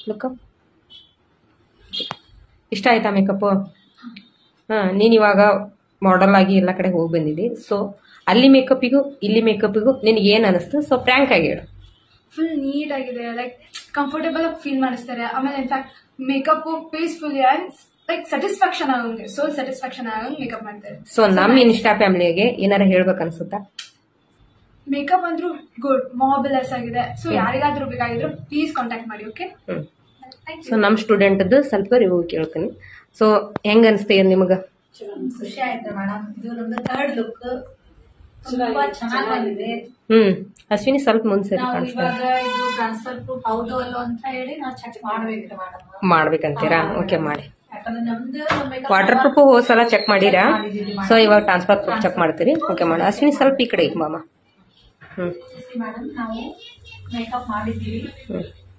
Look ಇಷ್ಟ ಆಯ್ತಾ makeup? ನೀನು ಇವಾಗ ಮಾಡೆಲ್ ಆಗಿ ಎಲ್ಲ ಕಡೆ ಹೋಗಿ ಬಂದಿದ್ದಿ. ಸೊ ಅಲ್ಲಿ ಮೇಕಪ್ಪಿಗೂ ಇಲ್ಲಿ ಮೇಕಪ್ಪಿಗೂ ನಿನಗೆ ಏನು ಅನಿಸ್ತು? ಸೊ ಫ್ರ್ಯಾಂಕ್ ಆಗಿ ಹೇಳು. ಫುಲ್ ನೀಟ್ ಆಗಿದೆ, ಲೈಕ್ ಕಂಫರ್ಟೇಬಲ್ ಆಗಿ ಫೀಲ್ ಮಾಡಿಸ್ತಾರೆ. ಆಮೇಲೆ in fact makeup peaceful and like satisfaction ಆಗಂಗೆ, ಸೋಲ್ ಸ್ಯಾಟಿಸ್ಫ್ಯಾಕ್ಷನ್ ಆಗಂಗೆ ಮೇಕಪ್ ಮಾಡ್ತಾರೆ. ಸೊ ನಮ್ಮ ಇನ್ಸ್ಟಾ ಫ್ಯಾಮಿಲಿಗೆ ಏನಾರ ಹೇಳ್ಬೇಕು ಅನ್ಸುತ್ತಾ? ಮೇಕಪ್ ಅಂದ್ರೂ ಗುಡ್, ಮಾರ್ಬಲಸ್ ಆಗಿದೆ. ಸೊ ಯಾರಿಗಾದ್ರೂ ಬೇಕಾಗಿದ್ರು ಪ್ಲೀಸ್ ಕಾಂಟ್ಯಾಕ್ಟ್ ಮಾಡಿ. ಓಕೆ. ಸೊ ನಮ್ಮ ಸ್ಟೂಡೆಂಟ್ದು ಸ್ವಲ್ಪ ರಿವ್ಯೂ ಕೇಳ್ತೀನಿ. ಸೊ ಹೆಂಗ ಅನಿಸ್ತೀಯ ನಿಮಗ? ಖುಷಿ ಆಯ್ತು ಮೇಡಮ್. ಇದು ನಮ್ದು ಥರ್ಡ್ ಲುಕ್, ತುಂಬಾ ಚೆನ್ನಾಗಿ ಬಂದಿದೆ. ಅಶ್ವಿನಿ ಸ್ವಲ್ಪ ಮುಂದೆ ನಾವು ಇವಾಗ ಇದು ಟ್ರಾನ್ಸ್ಫರ್ ಪ್ರೂಫ್ ಹೌದು ಅಲ್ಲೋ ಅಂತ ಹೇಳಿ ನಾವು ಚೆಕ್ ಮಾಡ್ಬೇಕು ಮೇಡಮ್. ಮಾಡ್ಬೇಕಂತೀರಾ? ಓಕೆ ಮಾಡಿ. ಯಾಕಂದ್ರೆ ನಮ್ದು ವಾಟರ್ ಪ್ರೂಫ್ ಹೋದ್ ಸಲ ಚೆಕ್ ಮಾಡಿರಾ? ಸೊ ಇವಾಗ ಟ್ರಾನ್ಸ್ಫರ್ ಪ್ರೂಫ್ ಚೆಕ್ ಮಾಡ್ತೀರಿ. ಓಕೆ ಮಾಡಿ. ಅಶ್ವಿನಿ ಸ್ವಲ್ಪ ಈ ಕಡೆ ಮಾಮ. ಮೇಡಮ್ ನಾವು ಮೇಕಪ್ ಮಾಡಿದ್ದೀವಿ.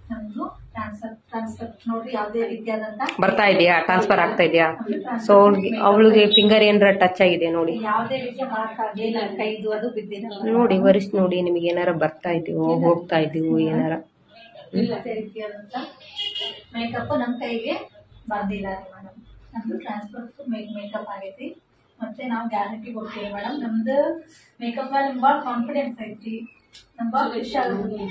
ನಮ್ದು ಟ್ರಾನ್ಸ್ಫರ್ ನೋಡ್ರಿ ಯಾವುದೇ ರೀತಿಯಾದಂತ ಬರ್ತಾ ಇದೆಯಾ? ಟ್ರಾನ್ಸ್ಫರ್ ಆಗ್ತಾ ಇದೆಯಾ? ಸೊ ಅವಳಿಗೆ ಫಿಂಗರ್ ಏನಾರ ಟಚ್ ಆಗಿದೆ ನೋಡಿ, ಯಾವುದೇ ರೀತಿಯ ಮಾರ್ಕ್ ಆಗಿಲ್ಲ, ಕೈದು ಅದು ಬಿದ್ದಿಲ್ಲ ನೋಡಿ ವರಿಸ್ ನೋಡಿ. ನಿಮಗೆ ಏನಾರ ಬರ್ತಾ ಇದೀವೋ ಹೋಗ್ತಾ ಇದೀವೋ ಏನಾರ ಯಾವುದೇ ರೀತಿಯಾದಂತ ಮೇಕಪ್ ನಮ್ ಕೈಗೆ ಬಂದಿಲ್ಲ ರೀ ಮೇಡಮ್. ನಮ್ದು ಟ್ರಾನ್ಸ್ಫರ್ ಮೇಕಪ್ ಆಗೈತಿ. ಮತ್ತೆ ನಾವು ಗ್ಯಾರಂಟಿ ಕೊಡ್ತೀವಿ ಮೇಡಮ್. ನಮ್ದು ಮೇಕಪ್ ಮೇಲೆ ತುಂಬಾ ಕಾನ್ಫಿಡೆನ್ಸ್ ಐತಿ. ನಮ್ಗೆ ಖುಷಿ ಆಗುತ್ತೆ.